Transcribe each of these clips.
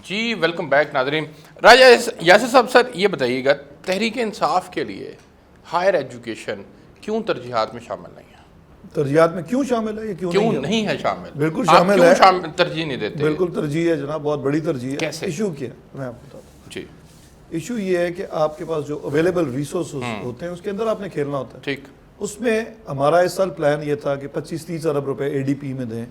جی welcome back ناظرین. راجہ یاسر صاحب سر یہ بتائیے گا تحریک انصاف کے لیے ہائر ایجوکیشن کیوں ترجیحات میں شامل نہیں ہے؟ ترجیحات میں کیوں شامل ہے؟ یہ کیوں نہیں ہے شامل؟ بالکل شامل ہے. ترجیح نہیں دیتے؟ بالکل ترجیح ہے جناب, بہت بڑی ترجیح ہے. کیسے ایشو کیا ہے میں آپ کو بتاتا ہوں. جی ایشو یہ ہے کہ آپ کے پاس جو اویلیبل ریسورسز ہوتے ہیں اس کے اندر آپ نے کھیلنا ہوتا ہے. ٹھیک. اس میں ہمارا اس سال پلان یہ تھا کہ 25-30 ارب روپے اے ڈی پی میں دیں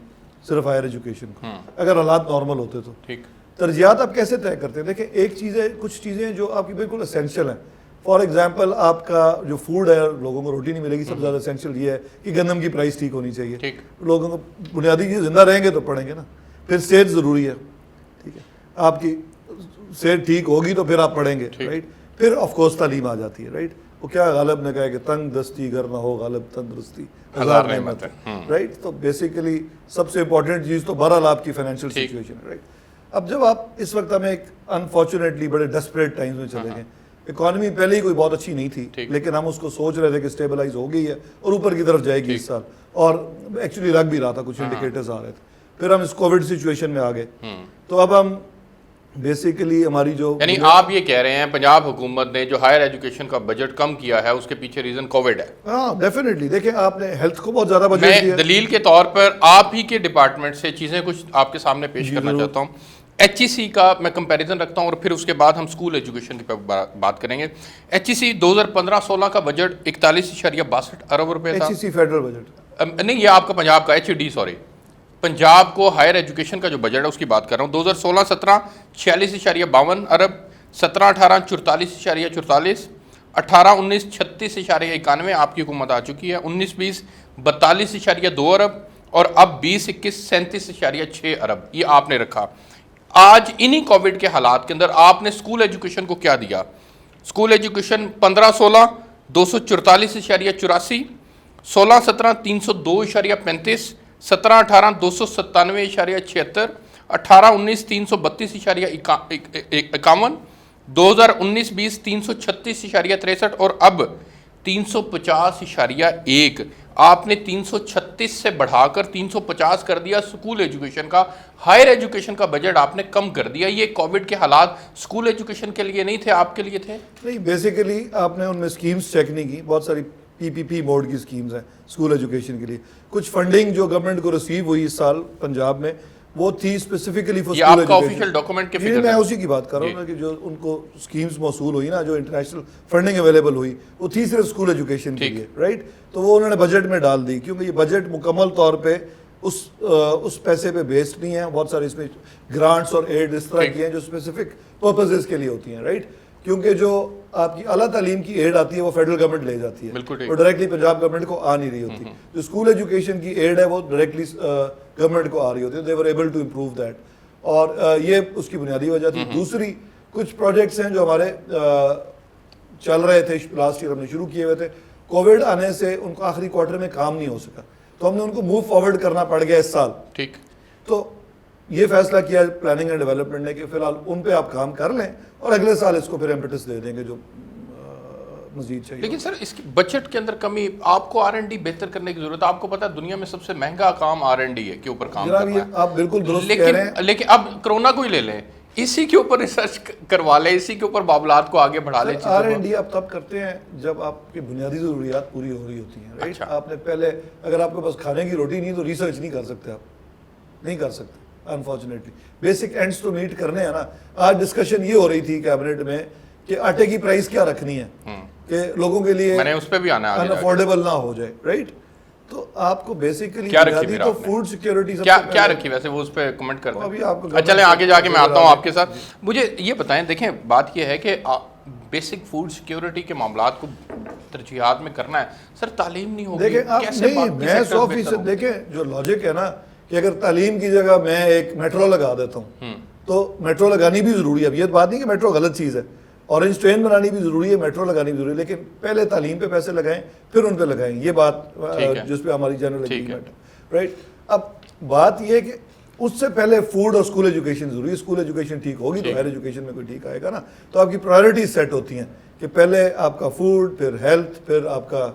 صرف ہائر ایجوکیشن کو, اگر حالات نارمل ہوتے تو. ٹھیک. ترجیحات آپ کیسے طے کرتے ہیں؟ دیکھیں ایک چیز ہے, کچھ چیزیں جو آپ کی بالکل اسینشیل ہیں. فار ایگزامپل آپ کا جو فوڈ ہے, لوگوں کو روٹی نہیں ملے گی, سب سے زیادہ اسینشیل یہ ہے کہ گندم کی پرائس ٹھیک ہونی چاہیے. لوگوں کو بنیادی چیز زندہ رہیں گے تو پڑھیں گے نا. پھر صحت ضروری ہے, ٹھیک ہے, آپ کی صحت ٹھیک ہوگی تو پھر آپ پڑھیں گے, رائٹ. پھر آف کورس تعلیم آ جاتی ہے, رائٹ. وہ کیا غالب نے کہا ہے کہ تنگ دستی گر نہ ہو غالب تندرستی ہزار نعمت ہے, رائٹ. تو بیسیکلی سب سے امپورٹنٹ چیز تو بہرحال آپ کی فائنینشیل سچویشن ہے, رائٹ. اب جب آپ اس وقت ہمیں ایک انفارچونیٹلی بڑے ڈسپریٹ ٹائمز میں چلے گئے, اکانومی پہلے ہی کوئی بہت اچھی نہیں تھی, لیکن ہم اس کو سوچ رہے تھے کہ اسٹیبلائز ہو گئی ہے اور اوپر کی طرف جائے گی اس سال, اور ایکچولی لگ بھی رہا تھا, کچھ انڈیکیٹرز آ رہے تھے. پھر ہم اس کووڈ سچویشن میں آ گئے, تو اب ہم بیسیکلی ہماری جو یعنی آپ یہ کہہ رہے ہیں پنجاب حکومت نے جو ہائر ایجوکیشن کا بجٹ کم کیا ہے اس کے پیچھے ریزن کووڈ ہے؟ ہاں ڈیفینیٹلی. دیکھیں آپ نے ہیلتھ کو بہت زیادہ بجٹ دیا. میں دلیل کے طور پر آپ ہی کے ڈپارٹمنٹ سے چیزیں کچھ آپ کے سامنے پیش کرنا چاہتا ہوں. ایچ ای سی کا میں کمپیریزن رکھتا ہوں اور پھر اس کے بعد ہم اسکول ایجوکیشن کی بات کریں گے. ایچ ای سی 2015-16 کا بجٹ 41.62 ارب روپے تھا. H E C federal budget نہیں, یہ آپ کا پنجاب کا, H E D sorry, Punjab کو ہائر ایجوکیشن کا جو بجٹ ہے اس کی بات کر رہا ہوں. 2016-17 46.52 ارب, 17-18 44.44, 18-19 36.91 آپ کی حکومت آ چکی ہے, 19-20 42.2 ارب, اور اب 20-21 37.6 ارب یہ آپ نے رکھا. آج انہی کووڈ کے حالات کے اندر آپ نے اسکول ایجوکیشن کو کیا دیا؟ اسکول ایجوکیشن 15-16 244.84, 16-17 302.35, 17-18 297.76, 18-19 332.51, 2019-20 336.63, اور اب 350.1. آپ نے 336 سے بڑھا کر 350 کر دیا اسکول ایجوکیشن کا. ہائر ایجوکیشن کا بجٹ آپ نے کم کر دیا. یہ کووڈ کے حالات اسکول ایجوکیشن کے لیے نہیں تھے, آپ کے لیے تھے؟ نہیں, بیسیکلی آپ نے ان میں اسکیمز چیک نہیں کی. بہت ساری پی پی پی موڈ کی اسکیمز ہیں اسکول ایجوکیشن کے لیے. کچھ فنڈنگ جو گورنمنٹ کو ریسیو ہوئی اس سال پنجاب میں وہ تھی specifically for school education. Official document کے فگر میں اسی کی بات کر رہا ہوں نا کہ جو ان کو اسکیمز موصول ہوئی نا, جو انٹرنیشنل فنڈنگ اویلیبل ہوئی, وہ تھی صرف اسکول ایجوکیشن کے لیے, رائٹ. تو وہ انہوں نے بجٹ میں ڈال دی, کیونکہ یہ بجٹ مکمل طور پہ اس پیسے پہ بیسڈ نہیں ہے. بہت سارے اس میں گرانٹس اور ایڈ اس طرح کی ہیں جو اسپیسیفک پرپزز کے لیے ہوتی ہیں, رائٹ. کیونکہ جو آپ کی اعلیٰ تعلیم کی ایڈ آتی ہے وہ فیڈرل گورنمنٹ لے جاتی ہے, وہ ڈائریکٹلی پنجاب گورنمنٹ کو آ نہیں رہی ہوتی. جو اسکول ایجوکیشن کی ایڈ ہے وہ ڈائریکٹلی گورنمنٹ کو آ رہی ہوتی ہے. They were able to improve that, اور یہ اس کی بنیادی وجہ تھی. دوسری کچھ پروجیکٹس ہیں جو ہمارے چل رہے تھے, لاسٹ ایئر ہم نے شروع کیے ہوئے تھے. کووڈ آنے سے ان کو آخری کوارٹر میں کام نہیں ہو سکا, تو ہم نے ان کو موو فارورڈ کرنا پڑ گیا اس سال. ٹھیک. تو یہ فیصلہ کیا پلاننگ اینڈ ڈیولپمنٹ نے کہ فی الحال ان پہ آپ کام کر لیں اور اگلے سال اس کو پھر امپیٹس دے دیں گے جو مزید چاہیے. لیکن سر اس کی بجٹ کے اندر کمی, آپ کو آر اینڈ ڈی بہتر کرنے کی ضرورت ہے. آپ کو پتا ہے دنیا میں سب سے مہنگا کام آر اینڈ ڈی ہے, کے اوپر کام کرنا ہے. آپ بالکل درست کہہ رہے ہیں, لیکن اب کرونا کو ہی لے لیں, اسی کے اوپر ریسرچ کروا لیں, اسی کے اوپر معاملات کو آگے بڑھا لیں. آر اینڈ ڈی آپ تب کرتے ہیں جب آپ کی بنیادی ضروریات پوری ہو رہی ہوتی ہیں, رائٹ. آپ نے پہلے اگر آپ کے پاس کھانے کی روٹی نہیں تو ریسرچ نہیں کر سکتے, آپ نہیں کر سکتے انفارچونیٹلی. بیسک اینڈس تو میٹ کرنے ہیں نا. آج ڈسکشن یہ ہو رہی تھی کیبنٹ میں کہ آٹے کی پرائس کیا رکھنی ہے کہ لوگوں کے لیے اس پہ بھی آنا ان افورڈیبل نہ ہو جائے, رائٹ. تو آپ کو بیسیکلی بنیادی تو فوڈ سیکیورٹی کیا رکھی, ویسے وہ اس پہ کمنٹ کرنا ہے. چلیں آگے جا کے میں آتا ہوں آپ کے ساتھ. مجھے یہ بتائیں, دیکھیں بات یہ ہے کہ بیسک فوڈ سیکیورٹی کے معاملات کو ترجیحات میں کرنا ہے. سر تعلیم نہیں ہوگی, دیکھیں میں 100% دیکھیں جو لاجک ہے نا کہ اگر تعلیم کی جگہ میں ایک میٹرو لگا دیتا ہوں تو میٹرو لگانی بھی ضروری ہے. اب یہ بات نہیں کہ میٹرو غلط چیز ہے, اورنج ٹرین بنانی بھی ضروری ہے, میٹرو لگانی بھی ضروری ہے, لیکن پہلے تعلیم پہ پیسے لگائیں پھر ان پہ لگائیں. یہ بات جس پہ ہماری جنرل ایگریمنٹ ہے, رائٹ. اب بات یہ ہے کہ اس سے پہلے فوڈ اور اسکول ایجوکیشن ضروری ہے. اسکول ایجوکیشن ٹھیک ہوگی تو ہائر ایجوکیشن میں کوئی ٹھیک آئے گا نا. تو آپ کی پرائرٹیز سیٹ ہوتی ہیں کہ پہلے آپ کا فوڈ, پھر ہیلتھ, پھر آپ کا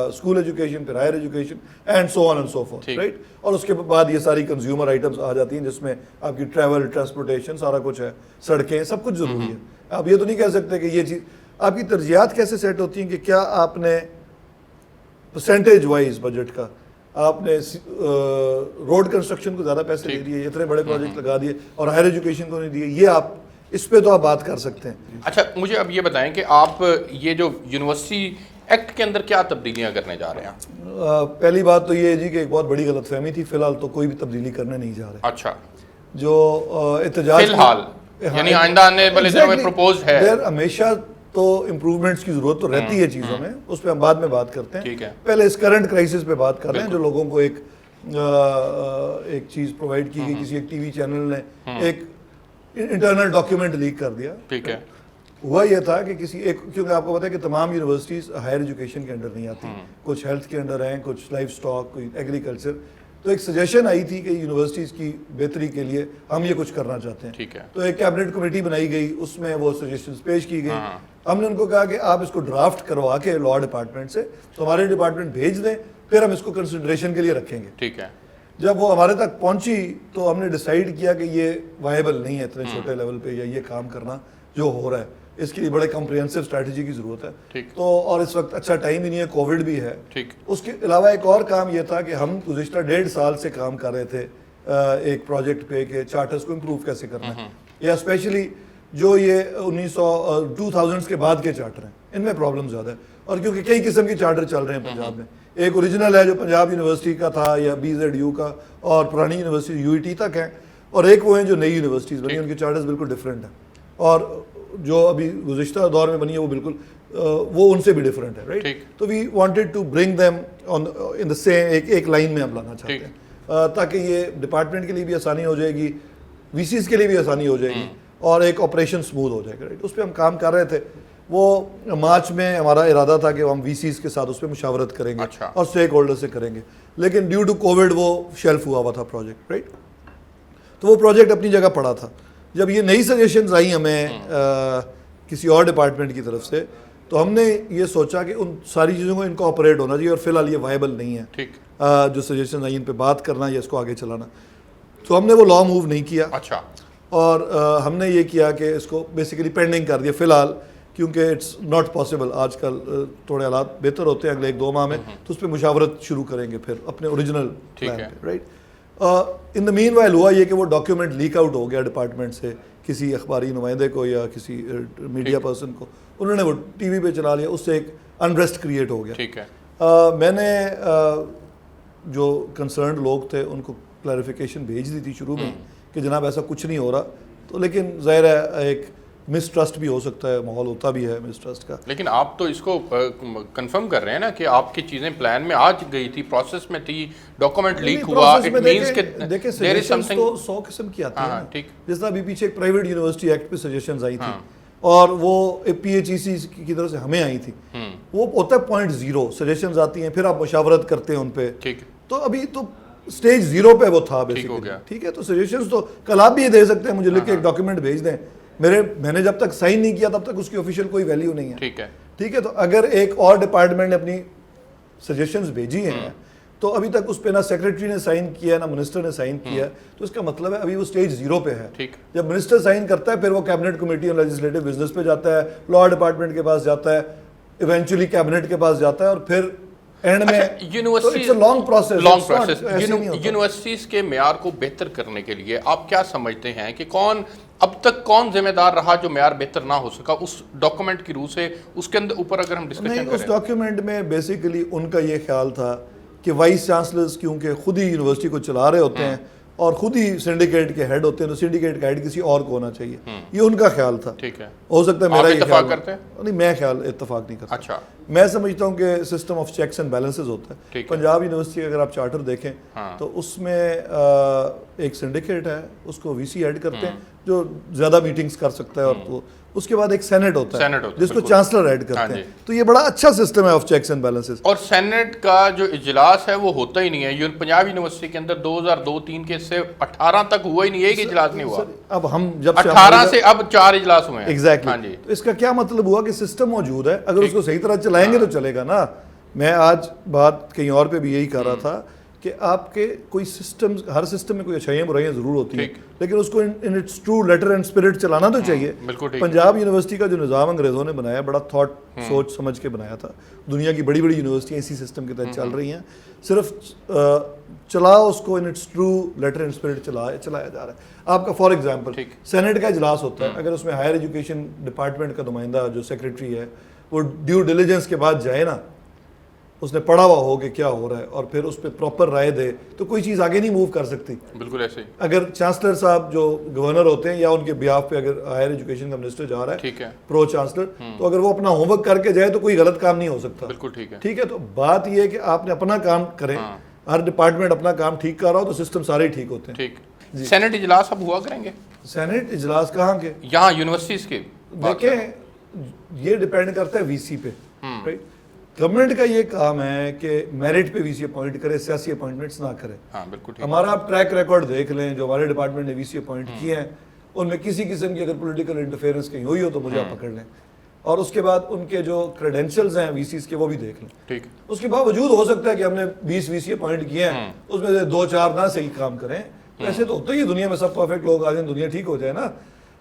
اسکول ایجوکیشن, پھر higher education and so on and so forth, right. اور اس کے بعد یہ ساری کنزیومر آئٹمس آ جاتی ہیں جس میں آپ کی ٹریول, ٹرانسپورٹیشن, سارا کچھ ہے, سڑکیں, سب کچھ ضروری ہے. آپ یہ تو نہیں کہہ سکتے کہ یہ چیز. آپ کی ترجیحات کیسے سیٹ ہوتی ہیں کہ کیا آپ نے پرسنٹیج وائز بجٹ کا آپ نے روڈ کنسٹرکشن کو زیادہ پیسے دے دیے, اتنے بڑے پروجیکٹ لگا دیے, اور ہائر ایجوکیشن کو نہیں دیے, یہ آپ اس پہ تو آپ بات کر سکتے ہیں. اچھا مجھے اب یہ بتائیں کہ آپ یہ جو یونیورسٹی ایکٹ کے اندر کیا تبدیلیاں کرنے جا رہے ہیں؟ پہلی بات تو یہ ہے جی کہ ایک بہت بڑی غلط فہمی تھی, فی الحال تو کوئی بھی تبدیلی کرنے نہیں جا رہے. اچھا, جو احتجاج فی الحال یعنی آئندہ آنے والے دنوں میں پروپوز ہے. ہمیشہ تو امپروومنٹس کی ضرورت تو رہتی ہے چیزوں میں, اس پہ ہم بعد میں بات کرتے ہیں. ٹھیک ہے, پہلے اس کرنٹ کرائسس پہ بات کر رہے ہیں جو لوگوں کو ایک چیز پرووائڈ کی گئی, کسی ایک ٹی وی چینل نے ایک انٹرنل ڈاکیومنٹ لیک کر دیا. ٹھیک ہے, ہوا یہ تھا کہ کسی ایک, کیونکہ آپ کو پتا ہے کہ تمام یونیورسٹیز ہائر ایجوکیشن کے انڈر نہیں آتی, کچھ ہیلتھ کے انڈر ہیں, کچھ لائف سٹاک, کوئی ایگریکلچر. تو ایک سجیشن آئی تھی کہ یونیورسٹیز کی بہتری کے لیے ہم یہ کچھ کرنا چاہتے ہیں. ٹھیک ہے, تو ایک کیبنٹ کمیٹی بنائی گئی, اس میں وہ سجیشنز پیش کی گئی. ہم نے ان کو کہا کہ آپ اس کو ڈرافٹ کروا کے لاء ڈپارٹمنٹ سے تو ہمارے ڈپارٹمنٹ بھیج دیں, پھر ہم اس کو کنسیڈریشن کے لیے رکھیں گے. ٹھیک ہے, جب وہ ہمارے تک پہنچی تو ہم نے ڈیسائیڈ کیا کہ یہ وائبل نہیں ہے اتنے چھوٹے لیول پہ, یا یہ کام کرنا جو ہو رہا ہے اس کے لیے بڑے کمپریہنسو اسٹریٹجی کی ضرورت ہے. تو اور اس وقت اچھا ٹائم ہی نہیں ہے, کووڈ بھی ہے. اس کے علاوہ ایک اور کام یہ تھا کہ ہم گزشتہ 1.5 سال سے کام کر رہے تھے ایک پروجیکٹ پہ کہ چارٹرز کو امپروو کیسے کرنا ہے, یا اسپیشلی جو یہ 2000 کے بعد کے چارٹر ہیں ان میں پرابلم زیادہ ہے. اور کیونکہ کئی قسم کے چارٹر چل رہے ہیں پنجاب میں, ایک اوریجنل ہے جو پنجاب یونیورسٹی کا تھا یا BZU کا اور پرانی یونیورسٹی UET تک ہیں, اور ایک وہ ہیں جو نئی یونیورسٹیز بنی, ان کے چارٹرز بالکل ڈفرینٹ ہیں, اور جو ابھی گزشتہ دور میں بنی ہے وہ بالکل وہ ان سے بھی ڈفرینٹ ہے, رائٹ. تو we wanted to bring them in the same, ایک لائن میں ہم لانا چاہتے ہیں تاکہ یہ ڈپارٹمنٹ کے لیے بھی آسانی ہو جائے گی, VCs کے لیے بھی آسانی ہو جائے گی, اور ایک آپریشن سموتھ ہو جائے گا, رائٹ. اس پہ ہم کام کر رہے تھے. وہ مارچ میں ہمارا ارادہ تھا کہ ہم VCs کے ساتھ اس پہ مشاورت کریں گے اور اسٹیک ہولڈر سے کریں گے, لیکن ڈیو ٹو کووڈ وہ شیلف ہوا تھا پروجیکٹ, رائٹ. تو وہ پروجیکٹ اپنی جگہ پڑا تھا. جب یہ نئی سجیشنز آئی ہمیں کسی اور ڈپارٹمنٹ کی طرف سے, تو ہم نے یہ سوچا کہ ان ساری چیزوں کو انکارپوریٹ ہونا چاہیے, اور فی الحال یہ وائبل نہیں ہے جو سجیشنز آئی ان پہ بات کرنا یا اس کو آگے چلانا. تو ہم نے وہ لا موو نہیں کیا. اچھا, اور ہم نے یہ کیا کہ اس کو بیسیکلی پینڈنگ کر دیا فی الحال, کیونکہ اٹس ناٹ پاسبل. آج کل تھوڑے حالات بہتر ہوتے ہیں, اگلے 1-2 ماہ میں تو اس پہ مشاورت شروع کریں گے پھر اپنے اوریجنل پلان پہ, رائٹ. ان دا مین وائل ہوا یہ کہ وہ ڈاکیومنٹ لیک آؤٹ ہو گیا ڈپارٹمنٹ سے کسی اخباری نمائندے کو یا کسی میڈیا پرسن کو, انہوں نے وہ ٹی وی پہ چلا لیا, اس سے ایک انریسٹ کریٹ ہو گیا. ٹھیک ہے, میں نے جو کنسرنڈ لوگ تھے ان کو کلیریفیکیشن بھیج دی تھی شروع میں کہ جناب ایسا کچھ نہیں ہو رہا, تو لیکن ظاہر ہے ایک مسٹرسٹ بھی ہو سکتا ہے, ماحول ہوتا بھی ہے مسٹرسٹ کا. لیکن آپ تو اس کو کنفرم کر رہے ہیں نا کہ آپ کی چیزیں پلان میں آج گئی تھی, پروسیس میں تھی, ڈاکومنٹ لیک ہوا, اٹ مینز کہ دیکھیں سجیشنز تو 100 قسم کی آتی ہیں. جس طرح ابھی پیچھے ایک پرائیویٹ یونیورسٹی ایکٹ پہ سجیشنز آئی تھی, اور وہ PHEC کی طرف سے ہمیں آئی تھی. وہ ہوتا ہے 0.0 سجیشنز آتی ہیں, پھر آپ مشاورت کرتے ہیں ان پہ. تو ابھی تو سٹیج 0 پہ وہ تھا بیسیکلی, ٹھیک ہے. تو سجیشنز تو کل آپ بھی یہ دے سکتے ہیں, مجھے لکھ کے ایک ڈاکیومنٹ بھیج دیں, میں نے جب تک سائن نہیں کیا تب تک اس کی آفیشیل کوئی ویلیو نہیں ہے, ٹھیک ہے. تو اگر ایک اور ڈپارٹمنٹ نے اپنی سجیشنز بھیجی ہیں تو ابھی تک اس پہ نہ سیکریٹری نے سائن کیا نہ منسٹر نے سائن کیا, تو اس کا مطلب ہے ابھی وہ سٹیج 0 پہ ہے. جب منسٹر سائن کرتا ہے پھر وہ کیبنٹ کمیٹی اور لیجسلیٹو بزنس پہ جاتا ہے, لاء ڈپارٹمنٹ کے پاس جاتا ہے, ایونچولی کیبنٹ کے پاس جاتا ہے, اور پھر اینڈ میں یونیورسٹیز کے معیار کو بہتر کرنے کے لیے آپ کیا سمجھتے ہیں کہ اب تک کون ذمہ دار رہا جو معیار بہتر نہ ہو سکا اس ڈاکومنٹ کی روح سے, اس کے اندر اوپر اگر ہم ڈسکشن کریں. اس ڈاکیومنٹ میں بیسیکلی ان کا یہ خیال تھا کہ وائس چانسلرز کیونکہ خود ہی یونیورسٹی کو چلا رہے ہوتے ہیں اور خود ہی سنڈیکیٹ کے ہیڈ ہوتے ہیں, تو سنڈیکیٹ کا ہیڈ کسی اور کو ہونا چاہیے, یہ ان کا خیال تھا. ہو سکتا ہے میرا یہ اتفاق کرتے ہیں نہیں, میں خیال اتفاق نہیں کرتا. اچھا, میں سمجھتا ہوں کہ system of checks and balances ہوتا ہے. پنجاب یونیورسٹی اگر آپ چارٹر دیکھیں تو اس میں ایک سنڈیکیٹ ہے, اس کو VC ایڈ کرتے ہیں, جو زیادہ میٹنگز کر سکتا ہے, اور تو اس کے بعد ایک سینٹ ہوتا ہے جس کو چانسلر ایڈ کرتے ہیں. تو یہ بڑا اچھا سسٹم ہے آف چیکس اینڈ بیلنسز. اور سینٹ کا جو اجلاس ہے وہ ہوتا ہی نہیں ہے. پنجاب یونیورسٹی کے اندر 2002-03 کے سے 18 تک ہوا ہی نہیں, ایک اجلاس نہیں ہوا. اب ہم جب 18 سے اب 4 اجلاس ہوئے ہیں. ایگزیکٹلی. تو اس کا کیا مطلب ہوا کہ سسٹم موجود ہے, اگر اس کو صحیح طرح چلائیں گے تو چلے گا نا. میں آج بات کہیں اور پہ بھی یہی کر رہا تھا کہ آپ کے کوئی سسٹم, ہر سسٹم میں کوئی اچھائیاں برائیاں ضرور ہوتی ہیں, لیکن اس کو in its true letter and spirit چلانا تو چاہیے. پنجاب یونیورسٹی کا جو نظام انگریزوں نے بنایا, بڑا تھاٹ سوچ سمجھ کے بنایا تھا. دنیا کی بڑی بڑی یونیورسٹیاں اسی سسٹم کے تحت چل رہی ہیں. صرف چلاؤ اس کو in its true letter and spirit چلایا جا رہا ہے. آپ کا فار ایگزامپل سینٹ کا اجلاس ہوتا ہے, اگر اس میں ہائر ایجوکیشن ڈپارٹمنٹ کا نمائندہ جو سیکرٹری ہے وہ ڈیو ڈیلیجنس کے بعد جائے نا, اس نے پڑھا ہوا ہو کہ کیا ہو رہا ہے اور پھر اس پہ پراپر رائے دے, تو کوئی چیز آگے نہیں موو کر سکتی. بالکل ایسے. اگر چانسلر صاحب جو گورنر ہوتے ہیں یا ان کے بیہاف پہ اگر ہائر ایجوکیشن کا منسٹر جا رہا ہے پرو چانسلر, تو اگر وہ اپنا ہوم ورک کر کے جائے تو کوئی غلط کام نہیں ہو سکتا. بالکل ٹھیک ہے. ٹھیک ہے, تو بات یہ ہے کہ آپ نے اپنا کام کریں, ہر ڈپارٹمنٹ اپنا کام ٹھیک کر رہا ہو تو سسٹم سارے ٹھیک ہوتے ہیں. ٹھیک. سینٹ اجلاس اب ہوا کریں گے. سینٹ اجلاس کہاں کے؟ یہاں یونیورسٹیز کے. دیکھیں یہ ڈیپینڈ کرتا ہے وی سی پہ. گورنمنٹ کا یہ کام ہے کہ میرٹ پہ وی سی اپوائنٹ کرے, سیاسی اپوائنٹمنٹس نہ کرے. ہمارا آپ ٹریک ریکارڈ دیکھ لیں, جو ہمارے ڈپارٹمنٹ نے وی سی اپوائنٹ کیے ہیں ان میں کسی قسم کی اگر پولیٹیکل انٹرفیئرنس کہیں ہوئی ہو تو مجھے آپ پکڑ لیں, اور اس کے بعد ان کے جو کریڈینشلز ہیں وی سیز کے وہ بھی دیکھ لیں. اس کے باوجود ہو سکتا ہے کہ ہم نے 20 وی سی اپوائنٹ کیے ہیں, اس میں سے 2-4 نہ صحیح کام کریں. ایسے تو ہوتا ہی ہے دنیا میں, سب پرفیکٹ لوگ آ جائیں دنیا ٹھیک ہو جائے نا.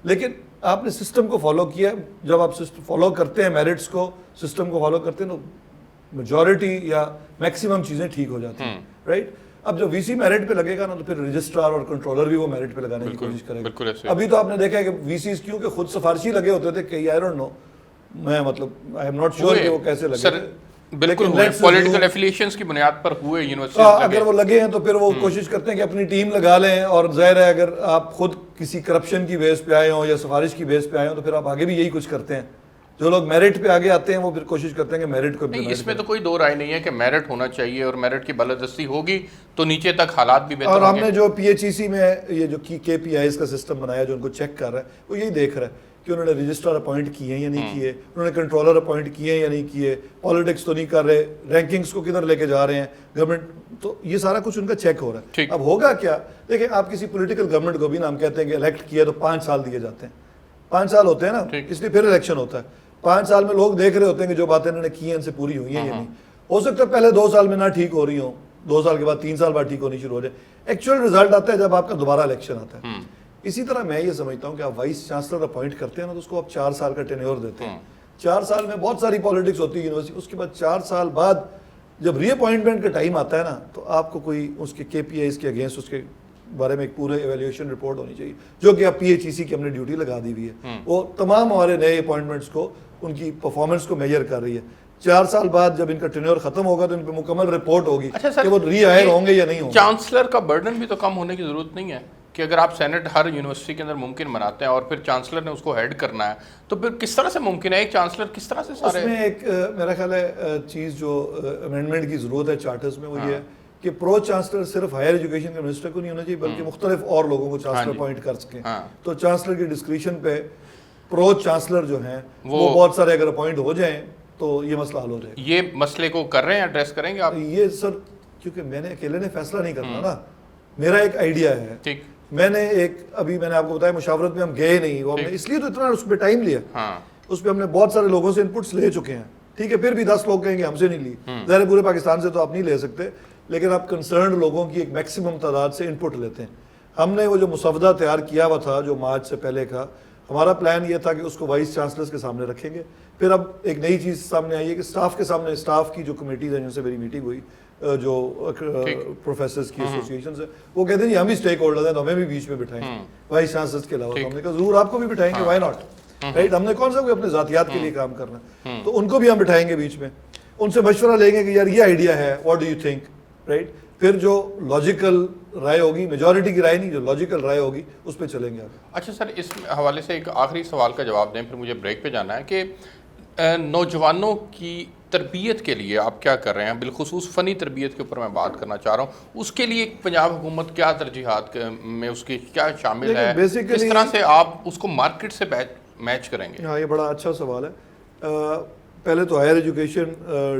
لیکن آپ نے سسٹم کو فالو کیا, جب آپ فالو کرتے ہیں میرٹس کو, سسٹم کو فالو کرتے ہیں تو میجورٹی یا میکسیمم چیزیں ٹھیک ہو جاتی ہیں, رائٹ. اب جب وی سی میرٹ پہ لگے گا نا تو پھر رجسٹرار اور کنٹرولر بھی وہ میرٹ پہ لگانے کی کوشش کرے گا. ابھی تو آپ نے دیکھا ہے کہ وی سیز کیوں کہ خود سفارشی لگے ہوتے تھے, کہ آئی ڈونٹ نو, میں مطلب آئی ایم ناٹ شیور کہ وہ کیسے لگے. بالکل پولیٹیکل ایفیلیشنز کی بنیاد پر ہوئے یونیورسٹی. اگر وہ لگے ہیں تو پھر وہ کوشش کرتے ہیں کہ اپنی ٹیم لگا لیں, اور ظاہر ہے اگر آپ خود کسی کرپشن کی بیس پہ آئے ہوں یا سفارش کی بیس پہ آئے ہوں تو پھر آپ آگے بھی یہی کچھ کرتے ہیں. جو لوگ میرٹ پہ آگے آتے ہیں وہ پھر کوشش کرتے ہیں کہ میرٹ کو نہیں. اس میں تو کوئی دو رائے نہیں ہے کہ میرٹ ہونا چاہیے, اور میرٹ کی بالادستی ہوگی تو نیچے تک حالات بھی بہتر ہوں گے. اور ہم نے جو پی ایچ ای سی میں یہ جو کے پی آئیز کا سسٹم بنایا جو ان کو چیک کر رہا ہے, وہ یہی دیکھ رہا ہے کہ انہوں نے رجسٹرار اپوائنٹ کیے ہیں یا نہیں کیے, انہوں نے کنٹرولر اپوائنٹ کیے ہیں یا نہیں کیے, پالیٹکس تو نہیں کر رہے, رینکنگز کو کدھر لے کے جا رہے ہیں گورنمنٹ. تو یہ سارا کچھ ان کا چیک ہو رہا ہے. اب ہوگا کیا, دیکھیں آپ کسی پولیٹیکل گورنمنٹ کو بھی نا ہم کہتے ہیں کہ الیکٹ کیا تو 5 سال دیے جاتے ہیں. 5 سال ہوتے ہیں نا, اس لیے پھر الیکشن ہوتا ہے. 5 سال میں لوگ دیکھ رہے ہوتے ہیں کہ جو باتیں انہوں نے کی ہیں ان سے پوری ہوئی ہیں یا نہیں. ہو سکتا ہے پہلے 2 سال میں نہ ٹھیک ہو رہی ہوں, 2 سال کے بعد 3 سال بعد ٹھیک ہونی شروع ہو جائے. ایکچوئل رزلٹ آتا ہے جب آپ کا دوبارہ الیکشن آتا ہے. اسی طرح میں یہ سمجھتا ہوں کہ آپ وائس چانسلر اپوائنٹ کرتے ہیں نا تو اس کو آپ 4 سال کا ٹینیور دیتے ہیں. 4 سال میں بہت ساری پالیٹکس ہوتی ہے یونیورسٹی. اس کے بعد 4 سال بعد جب ری اپوائنٹمنٹ کا ٹائم آتا ہے نا تو آپ کو کوئی اس کے کے پی آئیز کے اگینسٹ اس کے بارے میں ایک پورے ایویلیوشن رپورٹ ہونی چاہیے, جو کہ آپ پی ایچ ای سی کی ہم نے ڈیوٹی لگا دی ہوئی ہے. وہ تمام ہمارے نئے اپوائنٹمنٹس کو, ان کی پرفارمنس کو میجر کر رہی ہے. 4 سال بعد جب ان کا ٹینیور ختم ہوگا تو ان پہ مکمل رپورٹ ہوگی کہ وہ ری ہائر ہوں گے یا نہیں ہوں گے. چانسلر کا برڈن بھی تو کم ہونے کی ضرورت نہیں ہے کہ اگر آپ سینٹ ہر یونیورسٹی کے اندر ممکن بناتے ہیں اور پھر چانسلر نے اس کو ہیڈ کرنا ہے تو پھر کس طرح سے ممکن ہے ایک چانسلر کس طرح سے سارے. اس میں ایک میرا خیال ہے چیز جو امینڈمنٹ کی ضرورت ہے چارٹرز میں, وہ یہ ہے کہ پرو چانسلر صرف ہائر ایجوکیشن کے منسٹر کو نہیں ہونا چاہیے بلکہ مختلف اور لوگوں کو چانسلر اپوائنٹ کر سکیں. تو چانسلر کی ڈسکریشن پہ پرو چانسلر جو ہیں وہ بہت سارے اگر اپوائنٹ ہو جائیں تو یہ مسئلہ حل ہو جائے گا. یہ مسئلے کو کر رہے ہیں, ایڈریس کریں گے آپ؟ یہ سر کیونکہ میں نے اکیلے نے فیصلہ نہیں کرنا نا, میرا ایک آئیڈیا ہے. ٹھیک. میں نے ایک ابھی میں نے آپ کو بتایا مشاورت میں ہم گئے نہیں, وہ ہم نے اس لیے تو اتنا اس پہ ٹائم لیا. اس پہ ہم نے بہت سارے لوگوں سے انپٹس لے چکے ہیں. ٹھیک ہے, پھر بھی 10 لوگ کہیں گے ہم سے نہیں لی. ظاہر پورے پاکستان سے تو آپ نہیں لے سکتے, لیکن آپ کنسرنڈ لوگوں کی ایک میکسیمم تعداد سے انپٹ لیتے ہیں. ہم نے وہ جو مسودہ تیار کیا ہوا تھا جو مارچ سے پہلے کا, ہمارا پلان یہ تھا کہ اس کو وائس چانسلرز کے سامنے رکھیں گے. پھر اب ایک نئی چیز سامنے آئی ہے کہ اسٹاف کے سامنے, اسٹاف کی جو کمیٹیز ہیں جن سے میری میٹنگ ہوئی, جو پروفیسرز کی ایسوسیشنز ہیں, وہ کہتے ہیں ہم بھی اسٹیک ہولڈرز ہیں تو ہمیں بھی بیچ میں بٹھائیں وائس چانسلرز کے علاوہ. تو ہم نے کہا ضرور آپ کو بھی بٹھائیں گے, وائی ناٹ, رائٹ. ہم نے کون سا کوئی اپنے ذاتیات کے لیے کام کرنا ہے, تو ان کو بھی ہم بٹھائیں گے بیچ میں, ان سے مشورہ لیں گے کہ یار یہ آئیڈیا ہے, what do you think, right. پھر جو لاجیکل رائے ہوگی, میجورٹی کی رائے نہیں, جو لاجیکل رائے ہوگی اس پہ چلیں گے. اچھا سر, اس حوالے سے ایک آخری سوال کا جواب دیں, پھر مجھے بریک پہ جانا ہے کہ نوجوانوں کی تربیت کے لیے آپ کیا کر رہے ہیں؟ بالخصوص فنی تربیت کے اوپر میں بات کرنا چاہ رہا ہوں، اس کے لیے پنجاب حکومت کیا ترجیحات میں اس کی کیا شامل ہے، کس طرح سے آپ اس کو مارکیٹ سے میچ کریں گے؟ ہاں، یہ بڑا اچھا سوال ہے. پہلے تو ہائر ایجوکیشن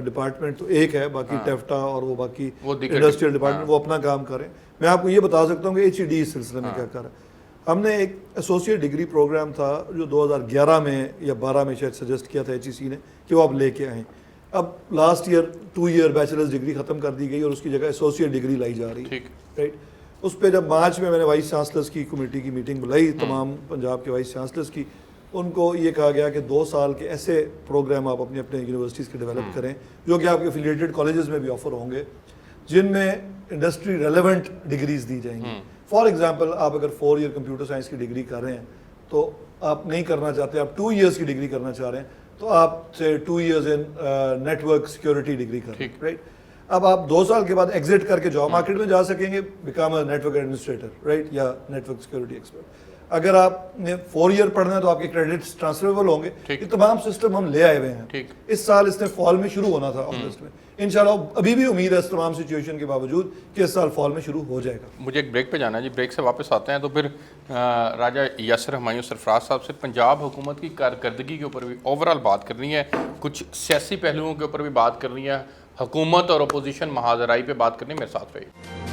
ڈپارٹمنٹ تو ایک ہے، باقی ٹیفٹا اور وہ باقی انڈسٹریل ڈپارٹمنٹ وہ اپنا کام کریں. میں آپ کو یہ بتا سکتا ہوں کہ ایچ ای ڈی اس سلسلے میں کیا کر رہا ہے. ہم نے ایک ایسوسیٹ ڈگری پروگرام تھا جو 2011 میں یا 12 میں شاید سجیسٹ کیا تھا ایچ ای سی نے کہ وہ آپ لے کے آئیں. اب last year 2 year bachelor's degree ختم کر دی گئی اور اس کی جگہ ایسوسیٹ ڈگری لائی جا رہی ہے. رائٹ. اس پہ جب مارچ میں نے وائس چانسلرز کی کمیٹی کی میٹنگ بلائی، تمام پنجاب کے وائس چانسلرز کی، ان کو یہ کہا گیا کہ 2 سال کے ایسے پروگرام آپ اپنے یونیورسٹیز کے ڈیولپ کریں جو کہ آپ کے افیلیٹڈ کالجز میں بھی آفر ہوں گے، جن میں انڈسٹری ریلیونٹ ڈگریز دی جائیں گی. فار ایگزامپل آپ اگر 4 ایئر کمپیوٹر سائنس کی ڈگری کر رہے ہیں تو آپ نہیں کرنا چاہتے، آپ 2 ایئرس کی ڈگری کرنا چاہ رہے ہیں تو آپ سے 2 years in network security degree کریں. رائٹ. اب آپ 2 سال کے بعد ایگزٹ کر کے جاب مارکیٹ میں جا سکیں گے، become a network administrator, right, یا نیٹ ورک سیکورٹی ایکسپرٹ. اگر آپ نے 4 ایئر پڑھنا ہے تو آپ کے کریڈٹس ٹرانسفریبل ہوں گے. یہ تمام سسٹم ہم لے آئے ہوئے ہیں. اس سال اس نے فال میں شروع ہونا تھا اگست میں. انشاءاللہ ابھی بھی امید ہے اس تمام سچویشن کے باوجود کہ اس سال فال میں شروع ہو جائے گا. مجھے ایک بریک پہ جانا ہے جی، بریک سے واپس آتے ہیں تو پھر راجہ یاسر ہمایوں سرفراز صاحب سے پنجاب حکومت کی کارکردگی کے اوپر بھی اوور آل بات کرنی ہے، کچھ سیاسی پہلوؤں کے اوپر بھی بات کرنی ہے، حکومت اور اپوزیشن محاذ رائی پہ بات کرنی ہے. میرے ساتھ رہیے.